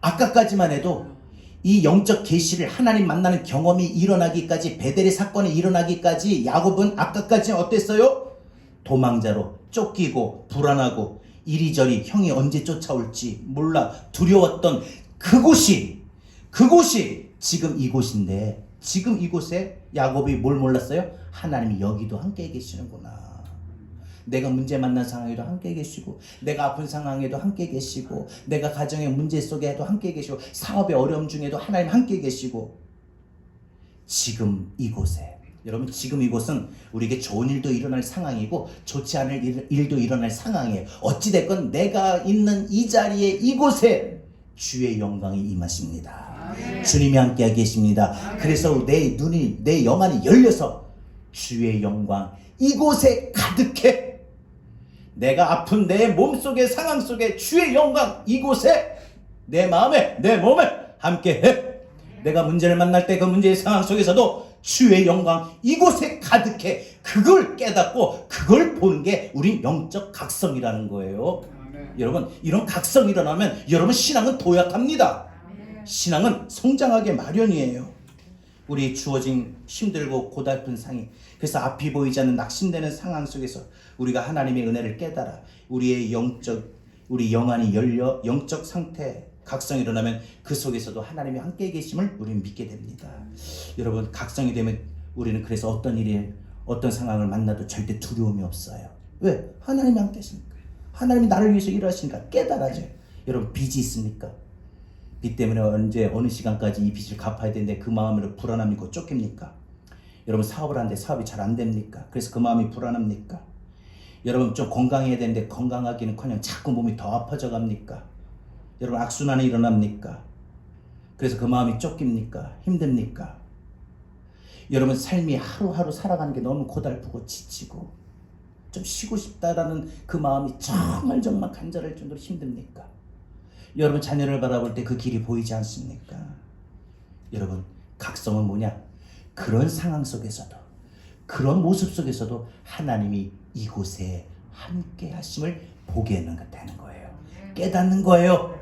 아까까지만 해도 이 영적 계시를 하나님 만나는 경험이 일어나기까지, 베델의 사건이 일어나기까지 야곱은 아까까지 어땠어요? 도망자로 쫓기고 불안하고 이리저리 형이 언제 쫓아올지 몰라 두려웠던 그곳이 지금 이곳인데, 지금 이곳에 야곱이 뭘 몰랐어요? 하나님이 여기도 함께 계시는구나. 내가 문제 만난 상황에도 함께 계시고, 내가 아픈 상황에도 함께 계시고, 내가 가정의 문제 속에도 함께 계시고, 사업의 어려움 중에도 하나님 함께 계시고, 지금 이곳에, 여러분, 지금 이곳은 우리에게 좋은 일도 일어날 상황이고 좋지 않을 일도 일어날 상황이에요. 어찌됐건 내가 있는 이 자리에, 이곳에 주의 영광이 임하십니다. 주님이 함께 계십니다. 그래서 내 눈이, 내 영안이 열려서 주의 영광 이곳에 가득해. 내가 아픈 내 몸속의 상황 속에 주의 영광 이곳에, 내 마음에, 내 몸에 함께해. 내가 문제를 만날 때 그 문제의 상황 속에서도 주의 영광 이곳에 가득해. 그걸 깨닫고 그걸 보는 게 우리 영적 각성이라는 거예요. 여러분, 이런 각성이 일어나면 여러분 신앙은 도약합니다. 신앙은 성장하게 마련이에요. 우리 주어진 힘들고 고달픈 상황, 그래서 앞이 보이지 않는 낙심되는 상황 속에서 우리가 하나님의 은혜를 깨달아 우리 영안이 열려 영적 상태 각성이 일어나면 그 속에서도 하나님이 함께 계심을 우리는 믿게 됩니다. 여러분, 각성이 되면 우리는 그래서 어떤 일이, 어떤 상황을 만나도 절대 두려움이 없어요. 왜? 하나님이 함께 계시니까. 하나님이 나를 위해서 일하시니까 깨달아져. 여러분, 빚이 있습니까? 빚 때문에 언제 어느 시간까지 이 빚을 갚아야 되는데 그 마음으로 불안함이 있고 쫓깁니까? 여러분, 사업을 하는데 사업이 잘 안 됩니까? 그래서 그 마음이 불안합니까? 여러분, 좀 건강해야 되는데 건강하기는커녕 자꾸 몸이 더 아파져 갑니까? 여러분, 악순환이 일어납니까? 그래서 그 마음이 쫓깁니까? 힘듭니까? 여러분, 삶이 하루하루 살아가는 게 너무 고달프고 지치고 좀 쉬고 싶다라는 그 마음이 정말 간절할 정도로 힘듭니까? 여러분, 자녀를 바라볼 때 그 길이 보이지 않습니까? 여러분, 각성은 뭐냐? 그런 상황 속에서도, 그런 모습 속에서도 하나님이 이곳에 함께 하심을 보게 되는 거예요. 깨닫는 거예요.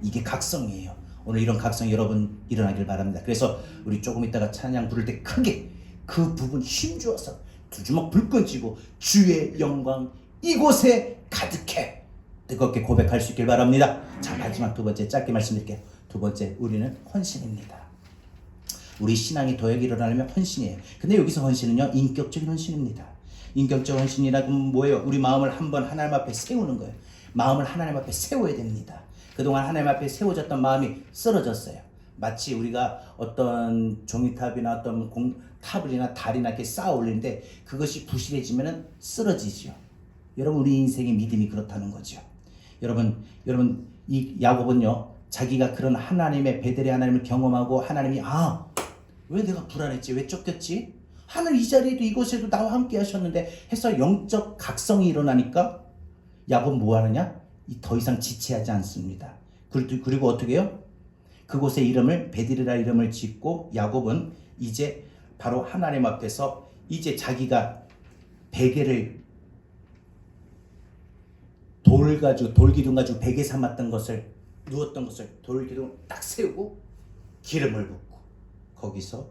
이게 각성이에요. 오늘 이런 각성 여러분 일어나길 바랍니다. 그래서 우리 조금 있다가 찬양 부를 때 크게 그 부분 힘주어서 두 주먹 불끈 쥐고 주의 영광 이곳에 가득해 뜨겁게 고백할 수 있길 바랍니다. 자, 마지막 두 번째 짧게 말씀드릴게요. 두 번째, 우리는 헌신입니다. 우리 신앙이 도약이 일어나려면 헌신이에요. 근데 여기서 헌신은요, 인격적인 헌신입니다. 인격적 헌신이라고 뭐예요? 우리 마음을 한번 하나님 앞에 세우는 거예요. 마음을 하나님 앞에 세워야 됩니다. 그동안 하나님 앞에 세워졌던 마음이 쓰러졌어요. 마치 우리가 어떤 종이탑이나 어떤 탑이나 달이나 이렇게 쌓아 올리는데 그것이 부실해지면 쓰러지죠. 여러분, 우리 인생의 믿음이 그렇다는 거죠. 여러분 이 야곱은요, 자기가 그런 하나님의 베델의 하나님을 경험하고 하나님이 왜 내가 불안했지? 왜 쫓겼지? 하늘 이 자리에도 이곳에도 나와 함께 하셨는데 해서 영적 각성이 일어나니까 야곱 뭐 하느냐? 더 이상 지체하지 않습니다. 그리고 어떻게 해요? 그곳에 이름을 베델이라 이름을 짓고 야곱은 이제 바로 하나님 앞에서 이제 자기가 베개를 돌기둥 가지고 베개 삼았던 것을 누웠던 것을 돌기둥 딱 세우고 기름을 붓고 거기서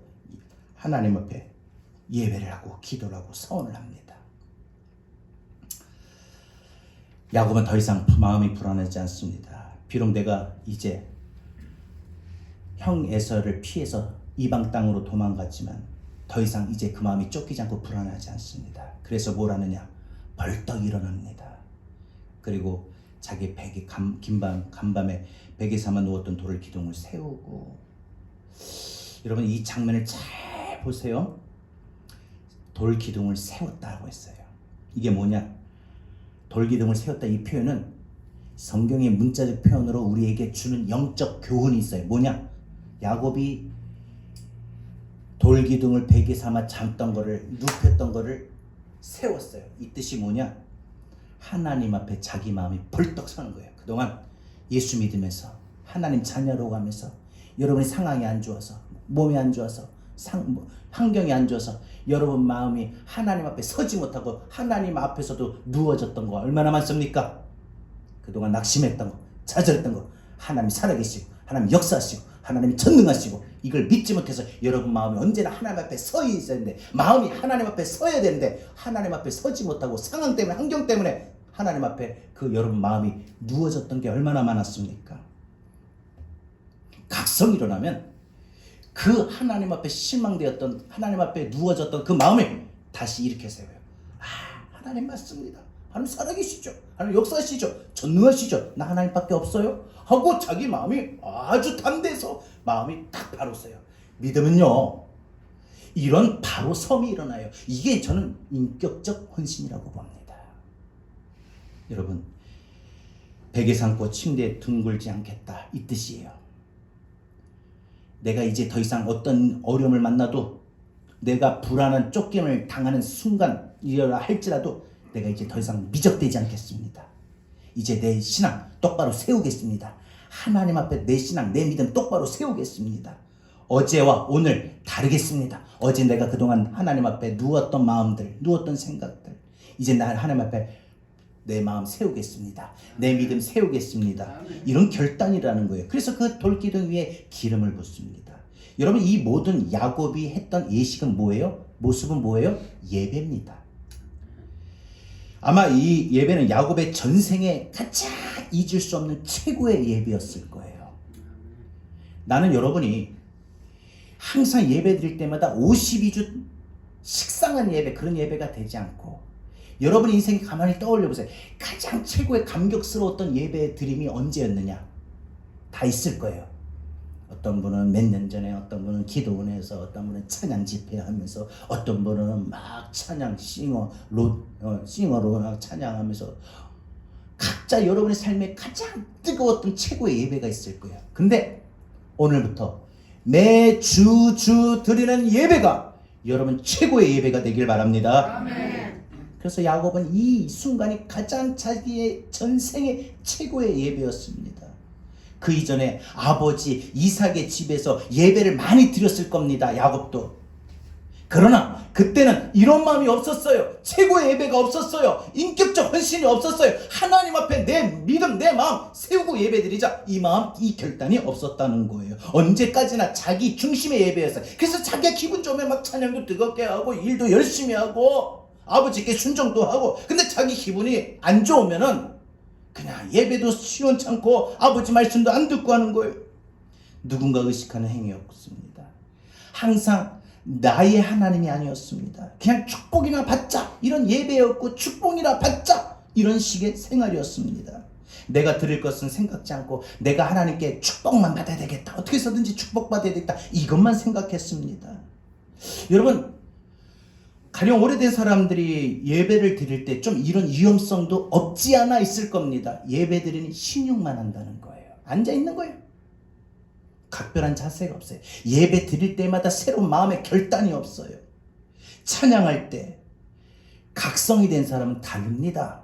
하나님 앞에 예배를 하고 기도를 하고 서원을 합니다. 야곱은 더 이상 마음이 불안하지 않습니다. 비록 내가 이제 형 에서를 피해서 이방 땅으로 도망갔지만 더 이상 이제 그 마음이 쫓기지 않고 불안하지 않습니다. 그래서 뭘 하느냐? 벌떡 일어납니다. 그리고 자기 베개 간밤에 베개 삼아 누웠던 돌을 기둥을 세우고, 여러분 이 장면을 잘 보세요. 돌 기둥을 세웠다고 했어요. 이게 뭐냐? 돌 기둥을 세웠다 이 표현은 성경의 문자적 표현으로 우리에게 주는 영적 교훈이 있어요. 뭐냐? 야곱이 돌 기둥을 베개 삼아 잠던 거를 눕혔던 거를 세웠어요. 이 뜻이 뭐냐? 하나님 앞에 자기 마음이 벌떡 서는 거예요. 그동안 예수 믿으면서 하나님 자녀로 가면서 여러분의 상황이 안 좋아서 몸이 안 좋아서 환경이 안 좋아서 여러분 마음이 하나님 앞에 서지 못하고 하나님 앞에서도 누워졌던 거 얼마나 많습니까? 그동안 낙심했던 거, 좌절했던 거, 하나님 살아계시고 하나님 역사하시고 하나님이 전능하시고 이걸 믿지 못해서 여러분 마음이 언제나 하나님 앞에 서 있어야 되는데, 마음이 하나님 앞에 서야 되는데 하나님 앞에 서지 못하고 상황 때문에 환경 때문에 하나님 앞에 그 여러분 마음이 누워졌던 게 얼마나 많았습니까? 각성이 일어나면 그 하나님 앞에 실망되었던, 하나님 앞에 누워졌던 그 마음을 다시 일으켜 세워요. 하나님 맞습니다. 하나님 살아계시죠. 하나님 역사하시죠. 전능하시죠. 나 하나님밖에 없어요. 하고 자기 마음이 아주 담대해서 마음이 딱 바로 서요. 믿음은요, 이런 바로 섬이 일어나요. 이게 저는 인격적 헌신이라고 봅니다. 여러분, 베개 삼고 침대에 둥글지 않겠다 이 뜻이에요. 내가 이제 더 이상 어떤 어려움을 만나도, 내가 불안한 쫓김을 당하는 순간이라 할지라도 내가 이제 더 이상 미적되지 않겠습니다. 이제 내 신앙 똑바로 세우겠습니다. 하나님 앞에 내 신앙, 내 믿음 똑바로 세우겠습니다. 어제와 오늘 다르겠습니다. 어제 내가 그동안 하나님 앞에 누웠던 마음들, 누웠던 생각들, 이제 나 하나님 앞에 내 마음 세우겠습니다. 내 믿음 세우겠습니다. 이런 결단이라는 거예요. 그래서 그 돌기둥 위에 기름을 붓습니다. 여러분, 이 모든 야곱이 했던 예식은 뭐예요? 모습은 뭐예요? 예배입니다. 아마 이 예배는 야곱의 전생에 가장 잊을 수 없는 최고의 예배였을 거예요. 나는 여러분이 항상 예배 드릴 때마다 52주 식상한 예배, 그런 예배가 되지 않고, 여러분 인생에 가만히 떠올려 보세요. 가장 최고의 감격스러웠던 예배 드림이 언제였느냐? 다 있을 거예요. 어떤 분은 몇 년 전에, 어떤 분은 기도원에서, 어떤 분은 찬양 집회하면서, 어떤 분은 막 찬양 싱어로 찬양하면서, 각자 여러분의 삶에 가장 뜨거웠던 최고의 예배가 있을 거예요. 근데 오늘부터 매주 드리는 예배가 여러분 최고의 예배가 되길 바랍니다. 아멘. 그래서 야곱은 이 순간이 가장 자기의 전생의 최고의 예배였습니다. 그 이전에 아버지 이삭의 집에서 예배를 많이 드렸을 겁니다. 야곱도. 그러나 그때는 이런 마음이 없었어요. 최고의 예배가 없었어요. 인격적 헌신이 없었어요. 하나님 앞에 내 믿음, 내 마음 세우고 예배드리자, 이 마음, 이 결단이 없었다는 거예요. 언제까지나 자기 중심의 예배였어요. 그래서 자기가 기분 좋으면 막 찬양도 뜨겁게 하고 일도 열심히 하고 아버지께 순종도 하고, 근데 자기 기분이 안 좋으면은 그냥 예배도 시원찮고 아버지 말씀도 안 듣고 하는 거예요. 누군가 의식하는 행위였습니다. 항상 나의 하나님이 아니었습니다. 그냥 축복이나 받자 이런 예배였고, 축복이나 받자 이런 식의 생활이었습니다. 내가 드릴 것은 생각지 않고 내가 하나님께 축복만 받아야 되겠다, 어떻게 해서든지 축복받아야 되겠다, 이것만 생각했습니다. 여러분, 가령 오래된 사람들이 예배를 드릴 때 좀 이런 위험성도 없지 않아 있을 겁니다. 예배 드리니 신용만 한다는 거예요. 앉아 있는 거예요. 각별한 자세가 없어요. 예배 드릴 때마다 새로운 마음의 결단이 없어요. 찬양할 때 각성이 된 사람은 다릅니다.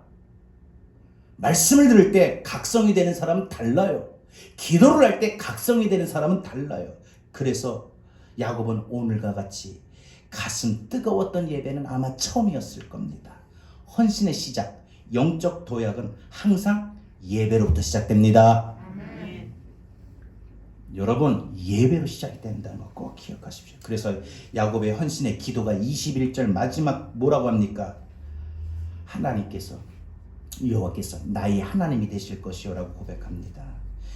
말씀을 들을 때 각성이 되는 사람은 달라요. 기도를 할 때 각성이 되는 사람은 달라요. 그래서 야곱은 오늘과 같이 가슴 뜨거웠던 예배는 아마 처음이었을 겁니다. 헌신의 시작, 영적 도약은 항상 예배로부터 시작됩니다. 여러분, 예배로 시작이 된다는 거 꼭 기억하십시오. 그래서 야곱의 헌신의 기도가 21절 마지막 뭐라고 합니까? 하나님께서, 여호와께서 나의 하나님이 되실 것이요 라고 고백합니다.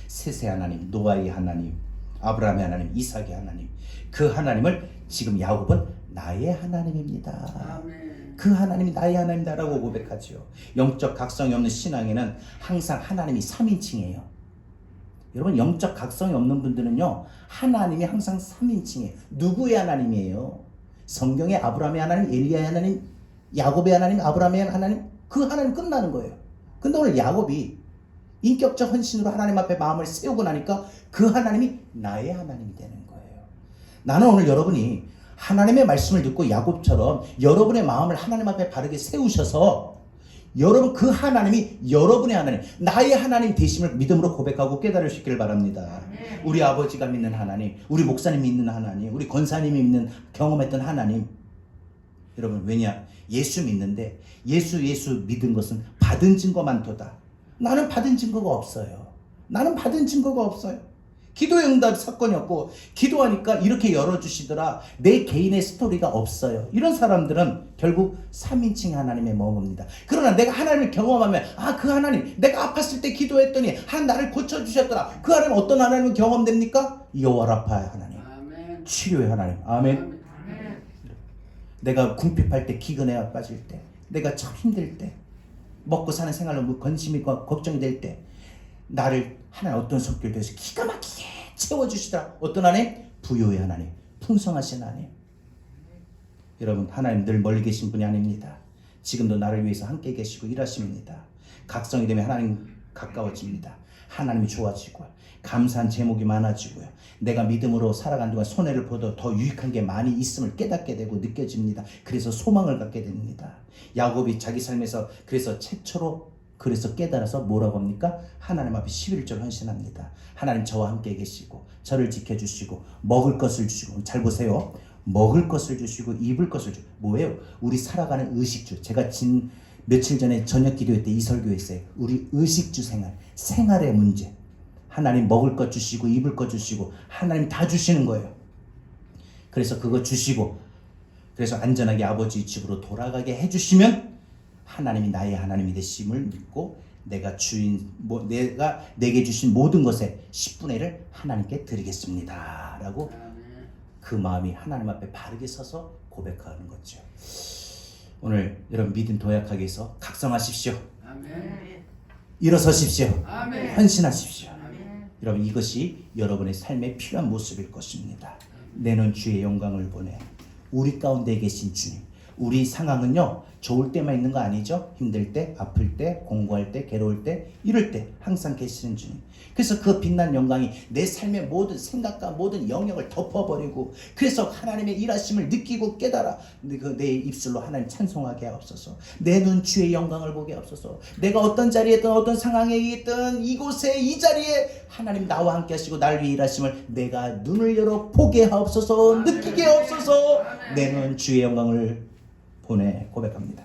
셋의 하나님, 노아의 하나님, 아브라함의 하나님, 이삭의 하나님, 그 하나님을 지금 야곱은 나의 하나님입니다. 아멘. 그 하나님이 나의 하나님이다 라고 고백하죠. 영적 각성이 없는 신앙에는 항상 하나님이 3인칭이에요. 여러분, 영적 각성이 없는 분들은요, 하나님이 항상 3인칭이에요. 누구의 하나님이에요? 성경의 아브라함의 하나님, 엘리야의 하나님, 야곱의 하나님, 아브라함의 하나님, 그 하나님 끝나는 거예요. 근데 오늘 야곱이 인격적 헌신으로 하나님 앞에 마음을 세우고 나니까 그 하나님이 나의 하나님이 되는 거예요. 나는 오늘 여러분이 하나님의 말씀을 듣고 야곱처럼 여러분의 마음을 하나님 앞에 바르게 세우셔서 여러분, 그 하나님이 여러분의 하나님, 나의 하나님 되심을 믿음으로 고백하고 깨달을 수 있기를 바랍니다. 우리 아버지가 믿는 하나님, 우리 목사님이 믿는 하나님, 우리 권사님이 믿는, 경험했던 하나님. 여러분, 왜냐? 예수 믿는데 예수 믿은 것은 받은 증거만도다. 나는 받은 증거가 없어요. 나는 받은 증거가 없어요. 기도의 응답 사건이 없고, 기도하니까 이렇게 열어주시더라, 내 개인의 스토리가 없어요. 이런 사람들은 결국 3인칭 하나님에 머뭅니다. 그러나 내가 하나님을 경험하면, 아, 그 하나님, 내가 아팠을 때 기도했더니 나를 고쳐주셨더라, 그 하나님 어떤 하나님은 경험됩니까? 여호와 라파의 하나님, 아멘. 치료의 하나님. 아멘. 아멘. 내가 궁핍할 때, 기근에 빠질 때, 내가 참 힘들 때, 먹고 사는 생활로 관심이 걱정이 될 때, 나를 하나님 어떤 손길 되어서 기가 막히게 채워주시더라. 어떤 하나님? 부요의 하나님, 풍성하신 하나님. 여러분, 하나님 늘 멀리 계신 분이 아닙니다. 지금도 나를 위해서 함께 계시고 일하십니다. 각성이 되면 하나님 가까워집니다. 하나님이 좋아지고요, 감사한 제목이 많아지고요, 내가 믿음으로 살아간 동안 손해를 보도 더 유익한 게 많이 있음을 깨닫게 되고 느껴집니다. 그래서 소망을 갖게 됩니다. 야곱이 자기 삶에서 그래서 최초로 깨달아서 뭐라고 합니까? 하나님 앞에 11절 헌신합니다. 하나님, 저와 함께 계시고 저를 지켜주시고 먹을 것을 주시고, 잘 보세요, 먹을 것을 주시고 입을 것을 주시고, 뭐예요? 우리 살아가는 의식주. 제가 며칠 전에 저녁 기도회 때 이 설교했어요. 우리 의식주 생활의 문제. 하나님 먹을 것 주시고 입을 것 주시고 하나님 다 주시는 거예요. 그래서 그거 주시고, 그래서 안전하게 아버지 집으로 돌아가게 해주시면 하나님이 나의 하나님이 되심을 믿고, 내가 내게 주신 모든 것의 10분의 1을 하나님께 드리겠습니다 라고 그 마음이 하나님 앞에 바르게 서서 고백하는 거죠. 오늘 여러분, 믿음 도약하기 위해서 각성하십시오. 아멘. 일어서십시오. 아멘. 헌신하십시오. 아멘. 여러분, 이것이 여러분의 삶에 필요한 모습일 것입니다. 내는 주의 영광을 보내 우리 가운데 계신 주님, 우리 상황은요 좋을 때만 있는 거 아니죠? 힘들 때, 아플 때, 공부할 때, 괴로울 때, 이럴 때 항상 계시는 주님. 그래서 그 빛난 영광이 내 삶의 모든 생각과 모든 영역을 덮어버리고, 그래서 하나님의 일하심을 느끼고 깨달아 내 입술로 하나님 찬송하게 하옵소서. 내 눈 주의 영광을 보게 하옵소서. 내가 어떤 자리에 있든 어떤 상황에 있든 이곳에 이 자리에 하나님 나와 함께 하시고 날 위해 일하심을 내가 눈을 열어 보게 하옵소서. 느끼게 하옵소서. 내 눈 주의 영광을 보내 고백합니다.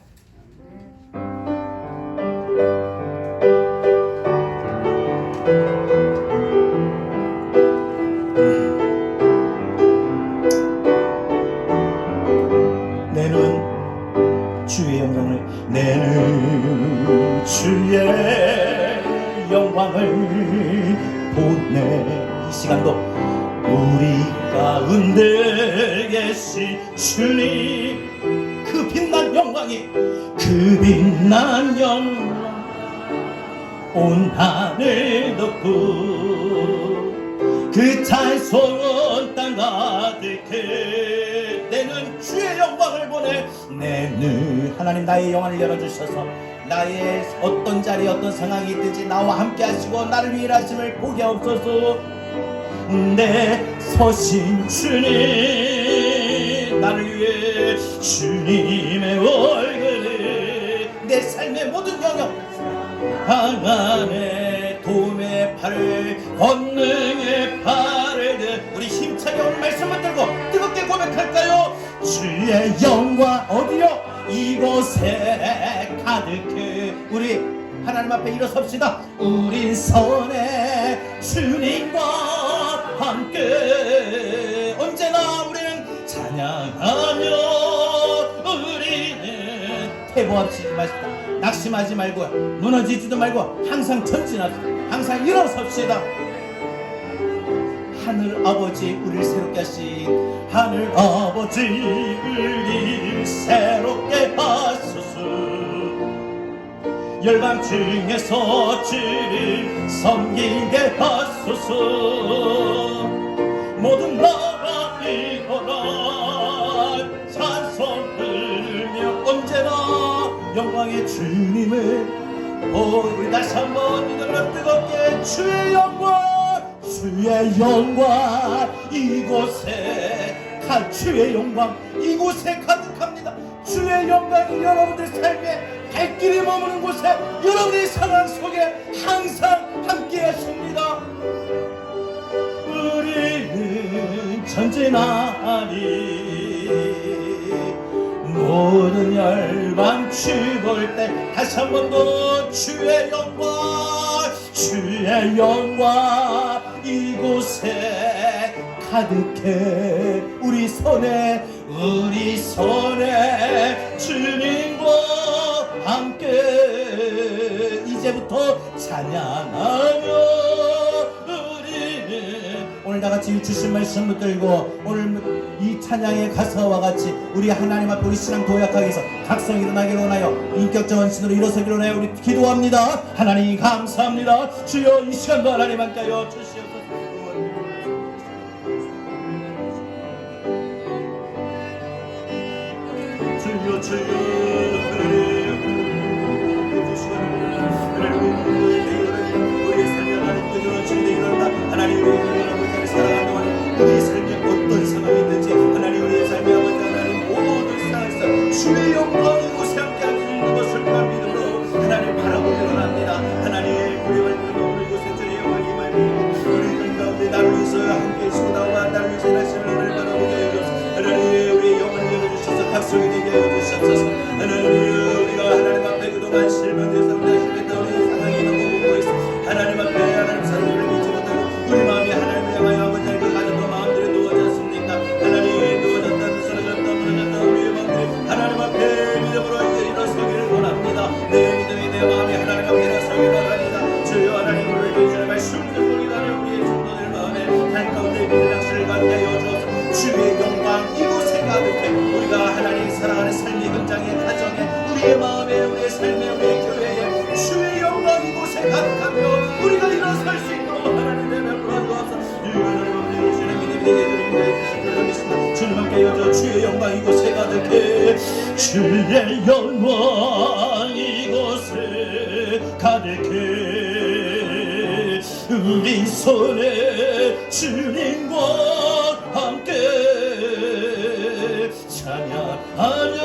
내 눈 주의 영광을, 내 눈 주의 영광을 보내. 이 시간도 우리 가운데 계신 주님, 그 빛난 영광이, 그 빛난 영광 온 하늘 덮고 그 찬송은 땅 가득해. 내는 주의 영광을 보내. 내는 하나님 나의 영안을 열어주셔서 나의 어떤 자리 어떤 상황이 있든지 나와 함께 하시고 나를 위해 하심을 보게 하옵소서. 내 서신 주님, 나를 위해 주님의 얼굴을 내 삶의 모든 영역 강함의 도움의 팔을 권능의 팔을 든 우리 힘차게 오늘 말씀을 들고 뜨겁게 고백할까요? 주의 영광 어디요? 이곳에 가득해. 우리 하나님 앞에 일어섭시다. 우린 선의 주님과 함께 언제나 우리는 찬양하며 우리는 퇴보하지 마시다. 낙심하지 말고 무너지지도 말고 항상 전진합시다. 항상 일어섭시다. 하늘 아버지 우리를 새롭게 하신 하늘 아버지 우리를 새롭게 하소서. 열방 중에서 주를 섬기게 하소서. 모든 나라 이거라 찬송 들으며 언제나 영광의 주님을 우리 다시 한번 믿음으로 뜨겁게 주의 영광, 주의 영광 이곳에 주의 영광 이곳에 가득합니다. 주의 영광이 여러분들 삶에 발길이 머무는 곳에 여러분의 상황 속에 항상 함께 하십니다. 우리는 전진하리 모든 열방 죽을 때 다시 한 번 더 주의 영광, 주의 영광 이곳에 가득해. 우리 손에 주님과 함께 이제부터 찬양하며 우리는 오늘 다같이 주신 말씀 붙들고 오늘 이 찬양의 가사와 같이 우리 하나님 앞에 우리 신앙 도약하기 위해서 각성 일어나기를 원하여 인격적 헌신으로 일어서기를 원하여 우리 기도합니다. 하나님 감사합니다. 주여 이 시간도 하나님 함께 하여 주시옵소서. 주여 우리의 삶이 하나님 뜻대로 진행되기 원합니다. 하나님 우리의 아버지를 사랑하는 동안 우리의 삶에 어떤 상황이 있든지 하나님 우리의 삶에 아버지 하나님 모든 상황에서 주의 영광이 이곳에 함께하게 되는 것을 믿음으로 하나님 바라보기를 원합니다. 하나님 우리의 말씀으로 이곳에 주의 영광이 임하니 우리 가운데 나를 위해서 함께 해주시고 나와 나를 위해서 하시는 은혜를 바라보게 해주소서. 하나님 우리의 영혼을 열어주셔서 각성이 되게 해주시옵소서. 하나님 우리가 하나님 앞에 그동안 실망돼서 우리가 우리 상황이 너무 공고해서 하나님 앞에 하나님 사랑을 믿지 못하고 우리 마음이 하나님을 향하여 아버지의 그 가정과 마음들이 누워지 않습니까? 하나님 누워졌다 쓰러졌다 무너졌다 우리의 마음들이 하나님 앞에 믿음으로 일어서기를 원합니다. 내 믿음이 내 마음이 하나님 앞에 일어서기를 원합니다. 주여 하나님 우리에게 주의 말씀을 듣고 기다려 우리의 성도들 마음에 한가운데 믿는 양식을 갖게 하여 주옵소서. 주의 영광 이곳에 가득해. 우리가 하나님 사랑하는 삶의 현장에 가정에 우리의 마음에 우리의 삶에 우리의 교회에 주의 영광 이곳에 가득하며 우리가 일어설 수 있도록 하나님 내 맘으로 주옵소서. 주님 함께 여자 주의 영광 이곳에 가득해. 주의 영광 이곳에 가득해 우리 손에 주님과 함께 찬양하며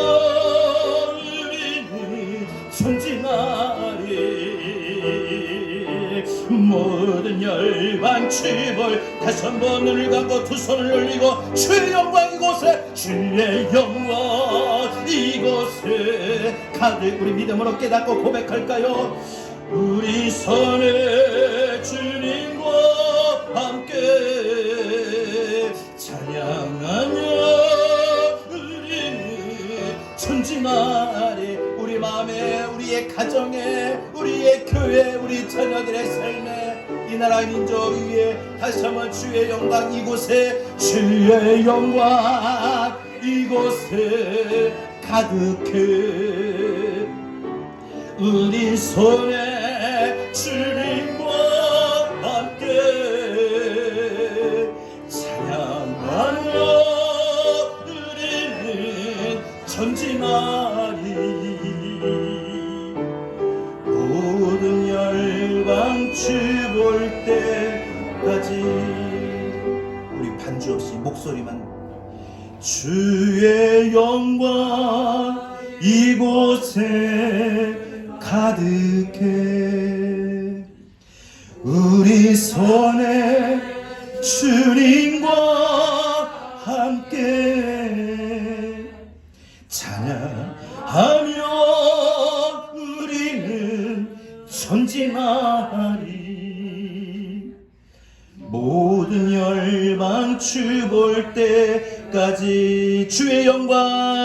우리는 전진하리 모든 열방 취벌 다시 한번 눈을 감고 두 손을 올리고 주의 영광 이곳에 주의 영광 이곳에 가득 우리 믿음으로 깨닫고 고백할까요? 우리 손에 주님과 함께 찬양하며 우리는 전진하리 우리 마음에 우리의 가정에 우리의 교회 우리 자녀들의 삶에 이 나라 민족 위에 다시 한번 주의 영광 이곳에 주의 영광 이곳에 가득해 우리 손에 주님과 함께 찬양하며 우리는 전진하리 모든 열방 주볼 때까지 우리 반주 없이 목소리만 주의 영광 이곳에 가득해 우리 손에 주님과 함께 찬양하며 우리는 전진하리 모든 열방 주볼 때까지 주의 영광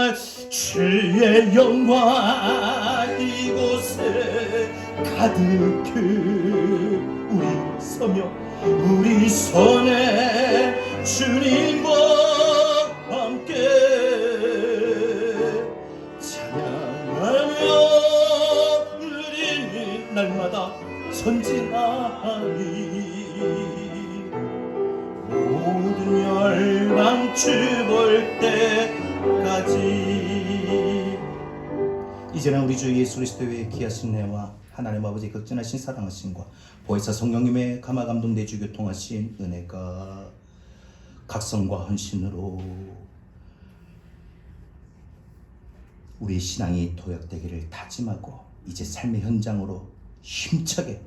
이곳에 가득해 우리 서며 우리 손에 주님과 함께 찬양하며 우리는 날마다 전진하리 모든 열방 주볼 때까지 이제는 우리 주 예수 그리스도의 귀하신 은혜와 하나님 아버지 극진하신 사랑하심과 보혜사 성령님의 감화 감동 내주 교통하신 은혜가 각성과 헌신으로 우리의 신앙이 도약되기를 다짐하고 이제 삶의 현장으로 힘차게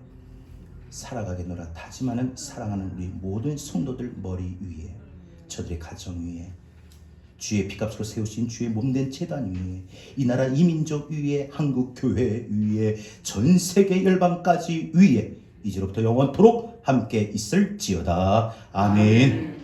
살아가겠노라 다짐하는 사랑하는 우리 모든 성도들 머리 위에 저들의 가정 위에 주의 피값으로 세우신 주의 몸된 제단 위에 이 나라 이민족 위에 한국 교회 위에 전 세계 열방까지 위에 이제로부터 영원토록 함께 있을지어다. 아멘.